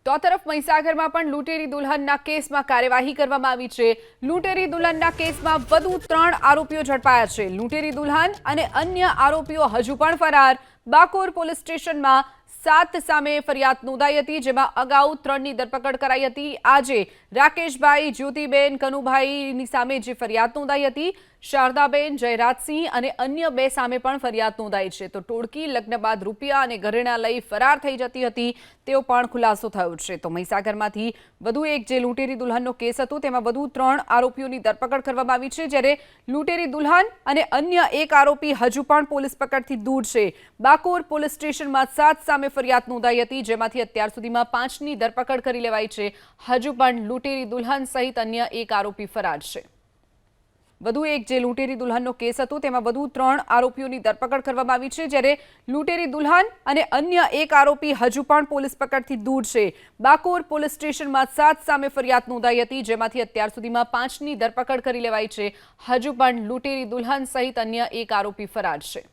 તો આ તરફ મહીસાગરમાં પણ લૂંટેરી દુલ્હનના કેસમાં કાર્યવાહી કરવામાં આવી છે। લૂંટેરી દુલ્હનના કેસમાં વધુ 3 આરોપીઓ ઝડપાયા છે। લૂંટેરી દુલ્હન અને અન્ય આરોપીઓ હજુ પણ ફરાર। બાકોર પોલીસ સ્ટેશનમાં 7 સામે ફરિયાદ નોંધાઈ હતી, જેમાં અગાઉ 3ની ધરપકડ કરાઈ હતી। આજે રાકેશભાઈ, જ્યોતિબેન, કનુભાઈની સામે જે ફરિયાદ નોંધાઈ હતી, શારદાબેન, જયરાજસિંહ અને અન્ય 2 સામે પણ ફરિયાદ નોંધાઈ છે। તો ટોળકી લગ્ન બાદ રૂપિયા અને ઘરેણાં લઈ ફરાર થઈ જતી હતી, તેવો પણ ખુલાસો થયો છે। તો મહીસાગરમાંથી વધુ એક જે લૂંટેરી દુલ્હનનો કેસ હતો, તેમાં વધુ 3 આરોપીઓની ધરપકડ કરવામાં આવી છે, જ્યારે લૂંટેરી દુલ્હન અને અન્ય એક આરોપી હજુ પણ પોલીસ પકડથી દૂર છે। બાકોર પોલીસ સ્ટેશનમાં 7 સામે ફરિયાદ નોંધાઈ હતી, જેમાંથી અત્યાર સુધીમાં 5ની ધરપકડ કરી લેવાઈ છે। હજુ પણ લૂંટેરી દુલ્હન સહિત અન્ય એક આરોપી ફરાર છે। વધુ એક જે લૂંટેરી દુલ્હનનો કેસ હતો, તેમાં વધુ 3 આરોપીઓની ધરપકડ કરવામાં આવી છે, જ્યારે લૂંટેરી દુલ્હન અને અન્ય એક આરોપી હજુ પણ પોલીસ પકડથી દૂર છે। બાકોર પોલીસ સ્ટેશનમાં 7 સામે ફરિયાદ નોંધાઈ હતી, જેમાંથી અત્યાર સુધીમાં 5ની ધરપકડ કરી લેવાઈ છે। હજુ પણ લૂંટેરી દુલ્હન સહિત અન્ય એક આરોપી ફરાર છે।